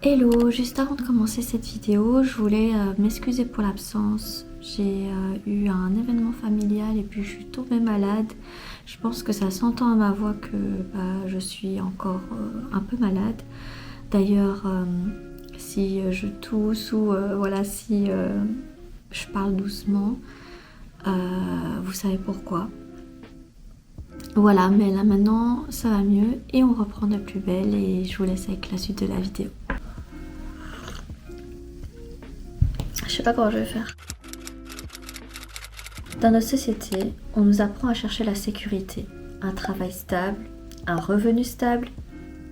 Hello, juste avant de commencer cette vidéo, je voulais m'excuser pour l'absence. J'ai eu un événement familial et puis je suis tombée malade. Je pense que ça s'entend à ma voix que je suis encore un peu malade. D'ailleurs, si je tousse ou si je parle doucement, vous savez pourquoi. Voilà, mais là maintenant ça va mieux et on reprend de plus belle et je vous laisse avec la suite de la vidéo. Je sais pas comment je vais faire. Dans notre société, on nous apprend à chercher la sécurité, un travail stable, un revenu stable,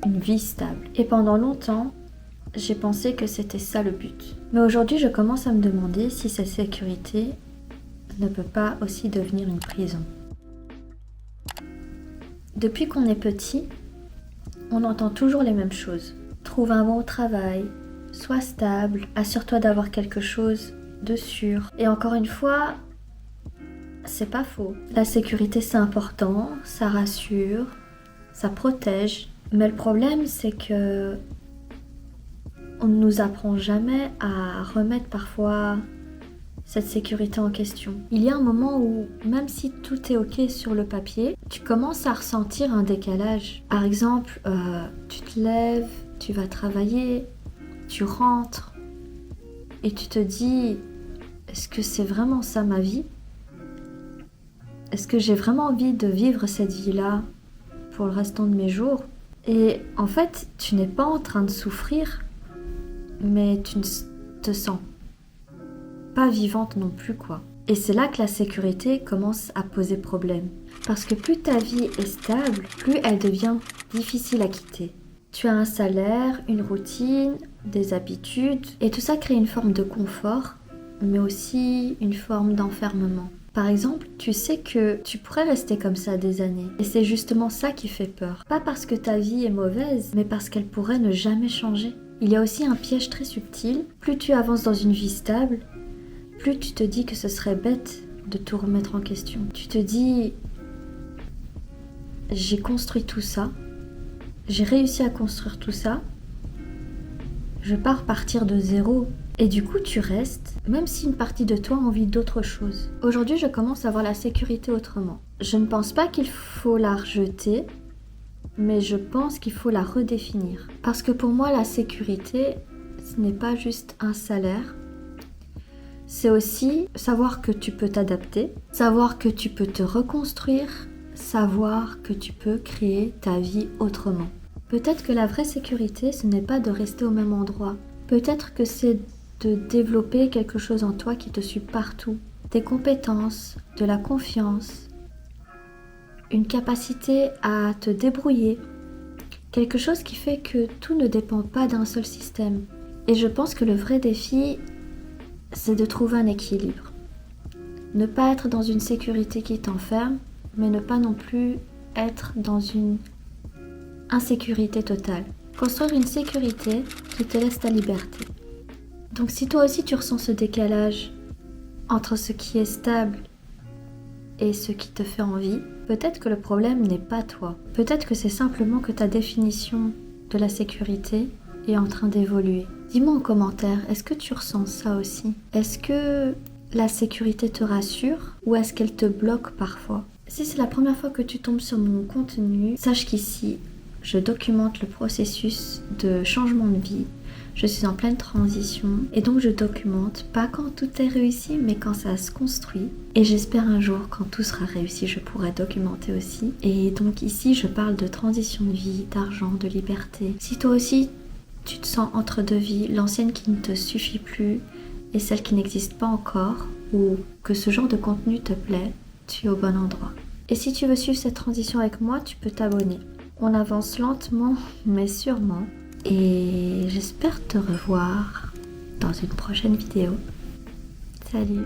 une vie stable. Et pendant longtemps, j'ai pensé que c'était ça le but. Mais aujourd'hui, je commence à me demander si cette sécurité ne peut pas aussi devenir une prison. Depuis qu'on est petit, on entend toujours les mêmes choses. Trouve un bon travail, sois stable, assure-toi d'avoir quelque chose de sûr. Et encore une fois, c'est pas faux. La sécurité c'est important, ça rassure, ça protège. Mais le problème c'est que on ne nous apprend jamais à remettre parfois cette sécurité en question. Il y a un moment où, même si tout est ok sur le papier, tu commences à ressentir un décalage. Par exemple, tu te lèves, tu vas travailler, tu rentres et tu te dis, est-ce que c'est vraiment ça ma vie ? Est-ce que j'ai vraiment envie de vivre cette vie-là pour le restant de mes jours ? Et en fait, tu n'es pas en train de souffrir, mais tu ne te sens pas vivante non plus, quoi. Et c'est là que la sécurité commence à poser problème. Parce que plus ta vie est stable, plus elle devient difficile à quitter. Tu as un salaire, une routine, des habitudes, et tout ça crée une forme de confort, mais aussi une forme d'enfermement. Par exemple, tu sais que tu pourrais rester comme ça des années. Et c'est justement ça qui fait peur. Pas parce que ta vie est mauvaise, mais parce qu'elle pourrait ne jamais changer. Il y a aussi un piège très subtil. Plus tu avances dans une vie stable, plus tu te dis que ce serait bête de tout remettre en question. Tu te dis, j'ai construit tout ça, j'ai réussi à construire tout ça, je vais pas repartir de zéro. Et du coup, tu restes, même si une partie de toi a envie d'autre chose. Aujourd'hui, je commence à voir la sécurité autrement. Je ne pense pas qu'il faut la rejeter, mais je pense qu'il faut la redéfinir. Parce que pour moi, la sécurité, ce n'est pas juste un salaire. C'est aussi savoir que tu peux t'adapter, savoir que tu peux te reconstruire, savoir que tu peux créer ta vie autrement. Peut-être que la vraie sécurité, ce n'est pas de rester au même endroit. Peut-être que c'est de développer quelque chose en toi qui te suit partout. Des compétences, de la confiance, une capacité à te débrouiller. Quelque chose qui fait que tout ne dépend pas d'un seul système. Et je pense que le vrai défi, c'est de trouver un équilibre. Ne pas être dans une sécurité qui t'enferme, mais ne pas non plus être dans une insécurité totale. Construire une sécurité qui te laisse ta liberté. Donc si toi aussi tu ressens ce décalage entre ce qui est stable et ce qui te fait envie, peut-être que le problème n'est pas toi. Peut-être que c'est simplement que ta définition de la sécurité est en train d'évoluer. Dis-moi en commentaire, est-ce que tu ressens ça aussi ? Est-ce que la sécurité te rassure ou est-ce qu'elle te bloque parfois ? Si c'est la première fois que tu tombes sur mon contenu, sache qu'ici, je documente le processus de changement de vie. Je suis en pleine transition et donc je documente, pas quand tout est réussi, mais quand ça se construit. Et j'espère un jour, quand tout sera réussi, je pourrai documenter aussi. Et donc ici, je parle de transition de vie, d'argent, de liberté. Si toi aussi, tu te sens entre deux vies, l'ancienne qui ne te suffit plus et celle qui n'existe pas encore, ou que ce genre de contenu te plaît, tu es au bon endroit. Et si tu veux suivre cette transition avec moi, tu peux t'abonner. On avance lentement, mais sûrement. Et j'espère te revoir dans une prochaine vidéo. Salut!